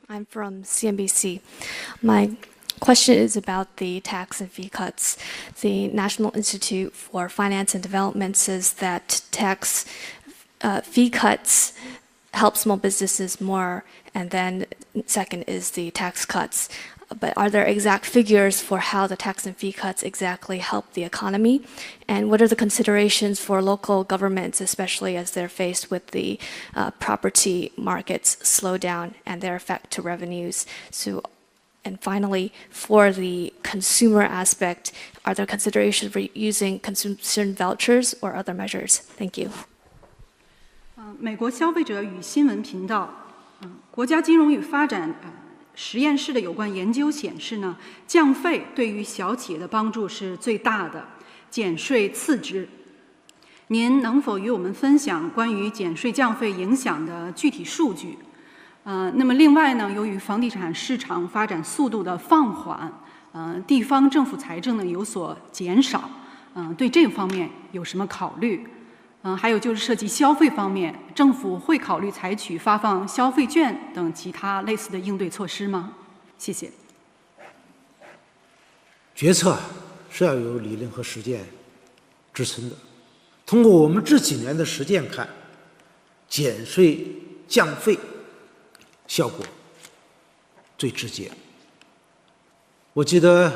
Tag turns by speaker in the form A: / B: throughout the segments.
A: I'm from CNBC. My question is about the tax and fee cuts. The National Institute for Finance and Development says that tax fee cuts help small businesses more, and then second is the tax cuts. But are there exact figures for how the tax and fee cuts exactly help the economy? And what are the considerations for local governments, especially as they're faced with the property markets slowdown and their effect to revenues? And finally, for the consumer aspect, are there considerations for using consumption vouchers or other measures? Thank you.
B: 美国消费者与新闻频道，国家金融与发展实验室的有关研究显示呢，降费对于小企业的帮助是最大的，减税次之。您能否与我们分享关于减税降费影响的具体数据？那么另外呢，由于房地产市场发展速度的放缓，地方政府财政呢有所减少，对这方面有什么考虑？还有就是涉及消费方面，政府会考虑采取发放消费券等其他类似的应对措施吗？谢谢。
C: 决策是要有理论和实践支撑的。通过我们这几年的实践看，减税降费效果最直接。我记得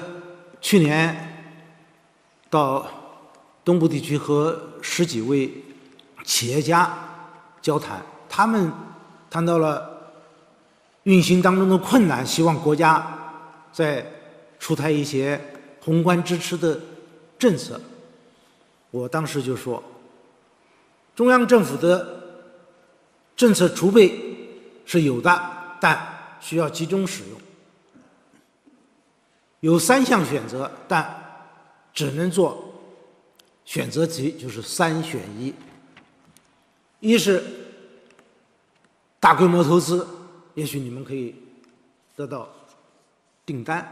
C: 去年到东部地区和10几位企业家交谈，他们谈到了运行当中的困难，希望国家再出台一些宏观支持的政策。我当时就说，中央政府的政策储备是有的，但需要集中使用。有3项选择，但只能做选择题，就是3选1。一是大规模投资，也许你们可以得到订单；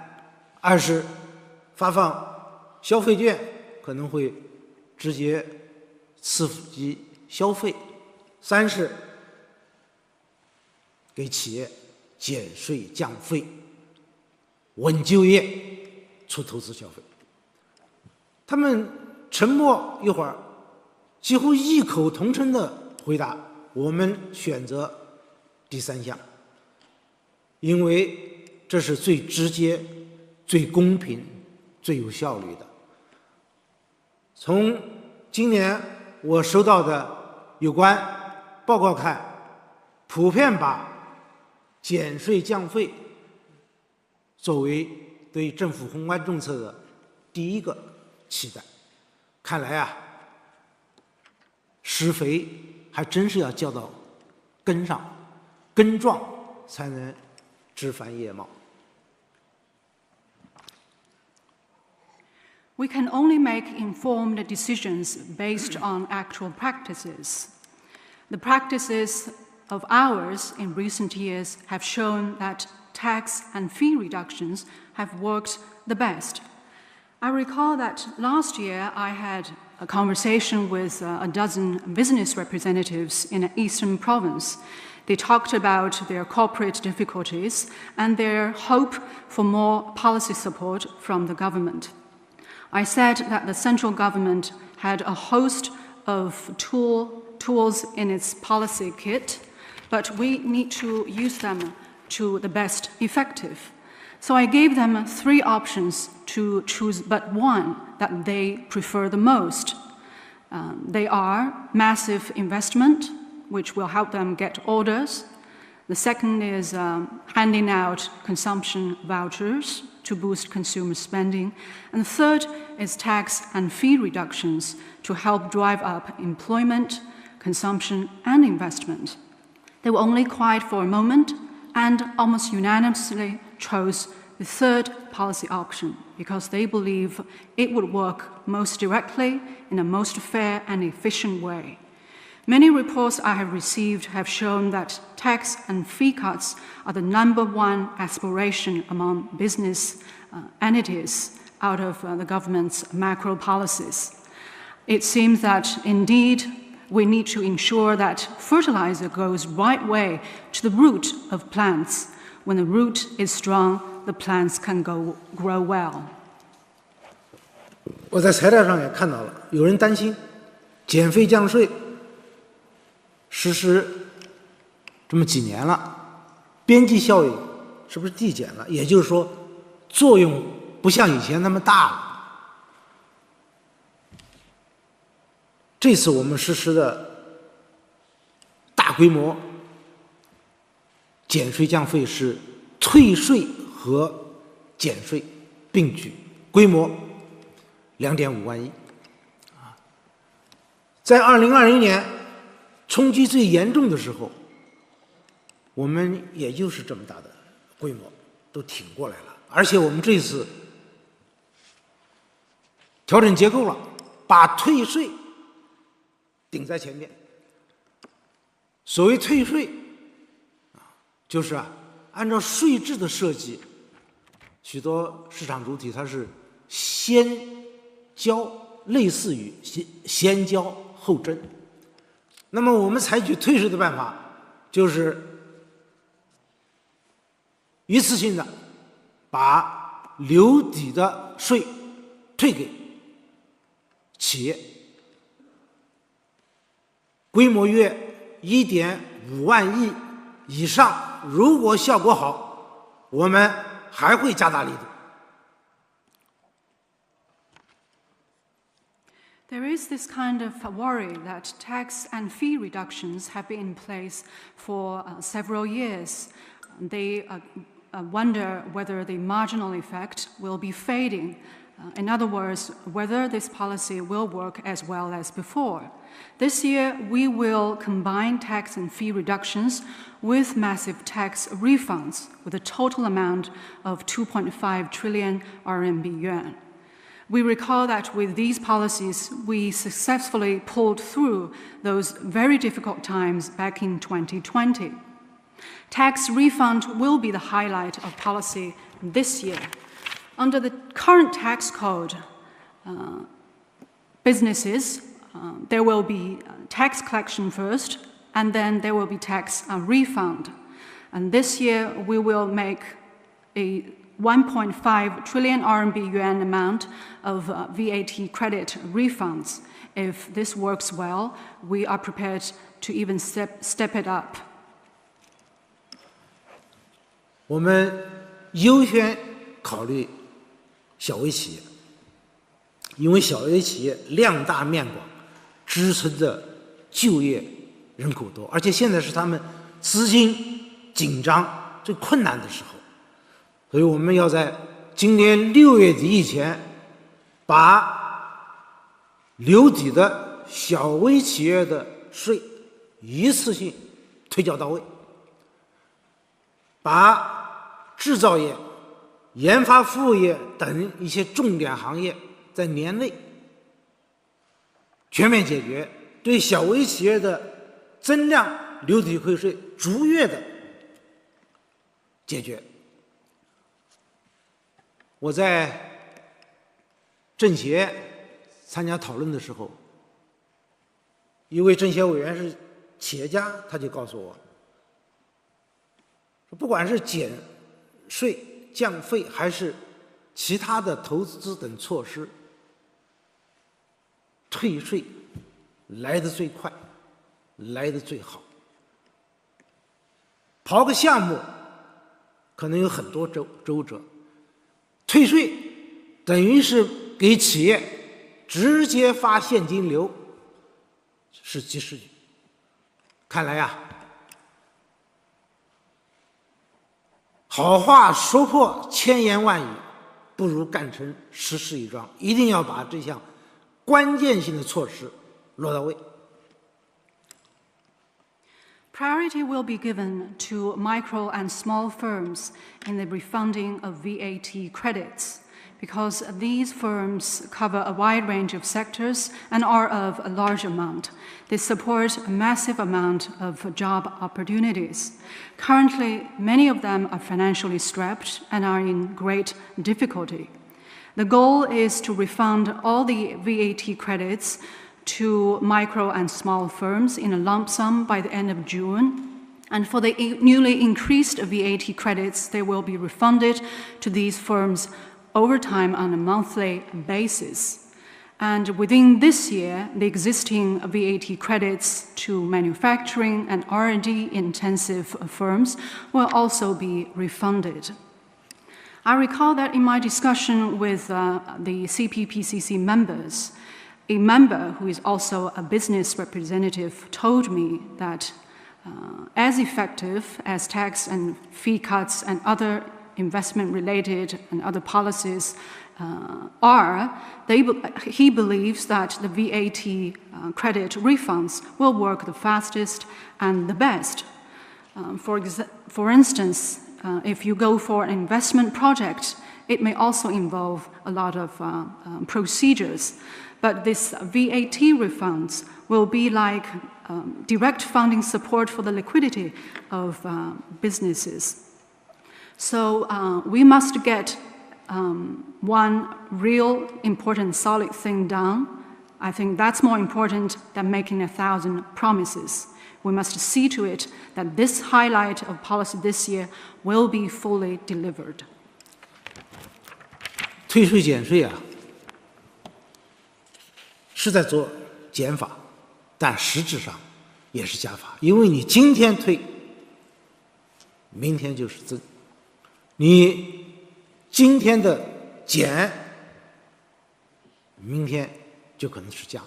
C: 二是发放消费券，可能会直接刺激消费；三是给企业减税降费，稳就业，促投资消费。他们沉默一会儿，几乎异口同声地回答：我们选择第3项，因为这是最直接、最公平、最有效率的。从今年我收到的有关报告看，普遍把减税降费作为对政府宏观政策的第一个期待。看来啊，施肥还真是要浇到根上，根壮才能枝繁叶茂。
B: We can only make informed decisions based on actual practices. The practices of ours in recent years have shown that tax and fee reductions have worked the best. I recall that last year I had a conversation with a dozen business representatives in an eastern province. They talked about their corporate difficulties and their hope for more policy support from the government. I said that the central government had a host of tools in its policy kit, but we need to use them to the best effective. So I gave them 3 options to choose but one that they prefer the most. They are massive investment, which will help them get orders. The second is handing out consumption vouchers to boost consumer spending. And the third is tax and fee reductions to help drive up employment, consumption, and investment. They were only quiet for a moment and almost unanimously chose the third policy option because they believe it would work most directly in a most fair and efficient way. Many reports I have received have shown that tax and fee cuts are the #1 aspiration among business entities out of the government's macro policies. It seems that indeed we need to ensure that fertilizer goes right way to the root of plants. When the root is strong, the plants can grow well.
C: 我在材料上也看到了，有人担心减费降税实施这么几年了，边际效应是不是递减了？也就是说，作用不像以前那么大了。这次我们实施的大规模减税降费是退税和减税并举，规模2.5万亿。在2020年冲击最严重的时候，我们也就是这么大的规模都挺过来了，而且我们这次调整结构了，把退税顶在前面。所谓退税就是按照税制的设计，许多市场主体它是先交，类似于先交后征。那么我们采取退税的办法，就是一次性的把留抵的税退给企业，规模约1.5万亿以上。如果效果好，我们还会加大力度。
B: There is this kind of worry that tax and fee reductions have been in place for several years. They wonder whether the marginal effect will be fading. In other words, whether this policy will work as well as before. This year, we will combine tax and fee reductions with massive tax refunds, with a total amount of 2.5 trillion RMB yuan. We recall that with these policies, we successfully pulled through those very difficult times back in 2020. Tax refund will be the highlight of policy this year. Under the current tax code, businesses, there will be tax collection first, and then there will be tax refund. And this year, we will make a 1.5 trillion RMB yuan amount of VAT credit refunds. If this works well, we are prepared to even step it up.
C: 我们优先考虑小微企业，因为小微企业量大面广，支撑着就业人口多，而且现在是他们资金紧张最困难的时候，所以我们要在今年6月底以前，把留抵的小微企业的税一次性推缴到位，把制造业、研发服务业等一些重点行业在年内全面解决，对小微企业的增量留抵退税逐月的解决。我在政协参加讨论的时候，一位政协委员是企业家，他就告诉我，说不管是减税降费还是其他的投资等措施，退税来得最快，来得最好。跑个项目可能有很多周折，退税等于是给企业直接发现金流，是及时雨。看来好话说破千言万语，不如干成实事一桩，一定要把这项关键性的措施落到位。
B: Priority will be given to micro and small firms in the refunding of VAT credits, because these firms cover a wide range of sectors and are of a large amount. They support a massive amount of job opportunities. Currently, many of them are financially strapped and are in great difficulty. The goal is to refund all the VAT credits to micro and small firms in a lump sum by the end of June. And for the newly increased VAT credits, they will be refunded to these firms over time on a monthly basis. And within this year, the existing VAT credits to manufacturing and R&D intensive firms will also be refunded. I recall that in my discussion with the CPPCC members, a member who is also a business representative told me that as effective as tax and fee cuts and other investment-related and other policies are, he believes that the VAT credit refunds will work the fastest and the best. For instance, if you go for an investment project, it may also involve a lot of procedures. But this VAT refunds will be like direct funding support for the liquidity of businesses. So we must get one real important solid thing done. I think that's more important than making 1,000 promises. We must see to it that this highlight of policy this year will be fully delivered.
C: 退税减税啊，是在做减法，但实质上也是加法，因为你今天退，明天就是增。你今天的减，明天就可能是加。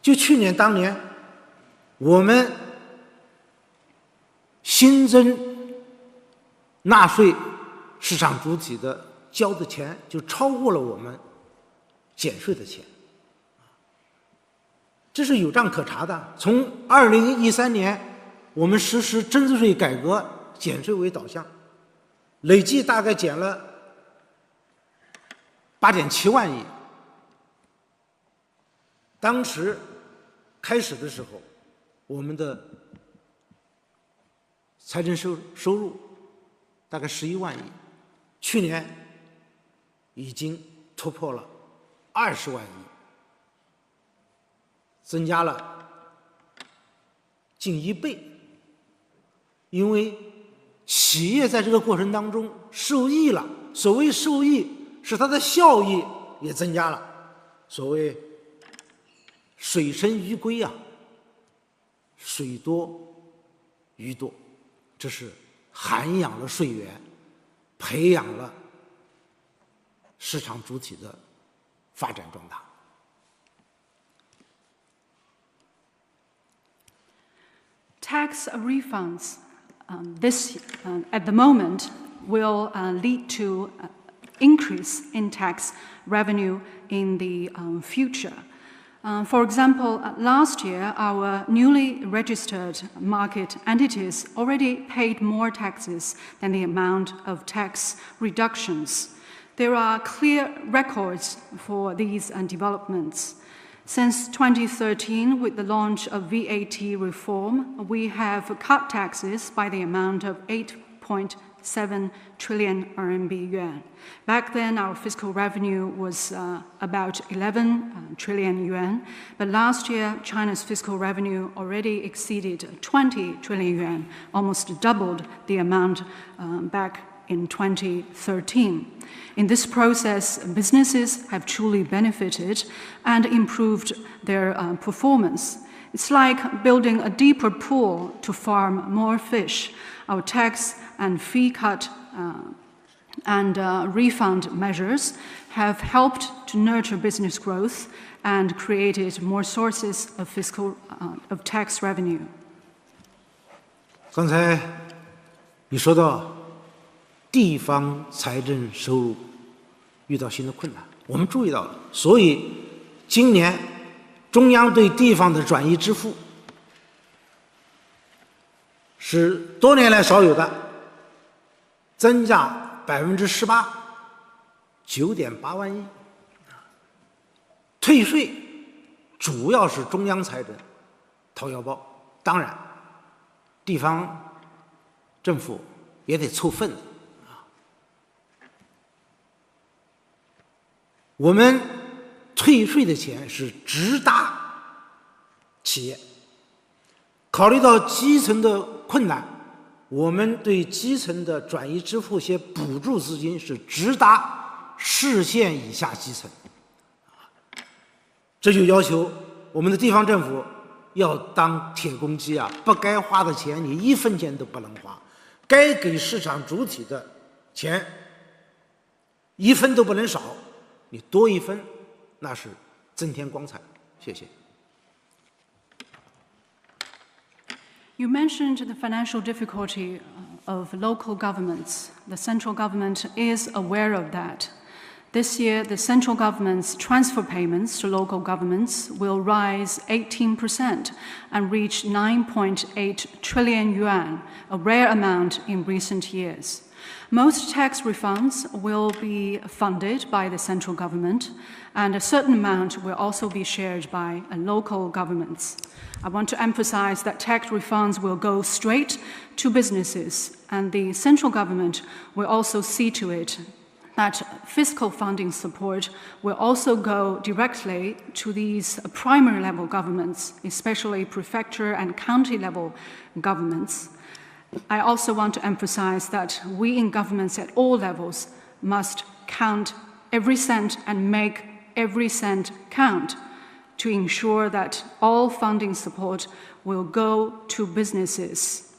C: 就去年当年，我们新增纳税市场主体的交的钱，就超过了我们减税的钱。这是有账可查的。从2013年我们实施增值税改革，减税为导向，累计大概减了8.7万亿。当时开始的时候，我们的财政收入大概11万亿，去年已经突破了20万亿，增加了近1倍。因为企业在这个过程当中受益了，所谓受益是它的效益也增加了，所谓水深鱼归啊，水多鱼多，这是涵养了税源，培养了市场主体的发展壮大。
B: Tax refunds at the moment will lead to increase in tax revenue in the future. For example, last year, our newly registered market entities already paid more taxes than the amount of tax reductions. There are clear records for these developments. Since 2013, with the launch of VAT reform, we have cut taxes by the amount of 8.7 trillion RMB yuan. Back then, our fiscal revenue was about 11 trillion yuan, but last year, China's fiscal revenue already exceeded 20 trillion yuan, almost doubled the amount back in 2013. In this process, businesses have truly benefited and improved their performance. It's like building a deeper pool to farm more fish. Our tax and fee cut and refund measures have helped to nurture business growth and created more sources of tax revenue.
C: 刚才你说到地方财政收入遇到新的困难，我们注意到了，所以今年中央对地方的转移支付是多年来少有的，增加18%， 9.8万亿。退税主要是中央财政掏腰包，当然地方政府也得凑份子。我们退税的钱是直达企业，考虑到基层的困难，我们对基层的转移支付些补助资金是直达市县以下基层，这就要求我们的地方政府要当铁公鸡啊，不该花的钱你1分钱都不能花，该给市场主体的钱1分都不能少，你多1分那是增添光彩。谢谢。
B: You mentioned the financial difficulty of local governments. The central government is aware of that. This year, the central government's transfer payments to local governments will rise 18% and reach 9.8 trillion yuan, a rare amount in recent years. Most tax refunds will be funded by the central government, and a certain amount will also be shared by local governments. I want to emphasize that tax refunds will go straight to businesses, and the central government will also see to it that fiscal funding support will also go directly to these primary level governments, especially prefecture and county level governments. I also want to emphasize that we in governments at all levels must count every cent and make every cent count to ensure that all funding support will go to businesses.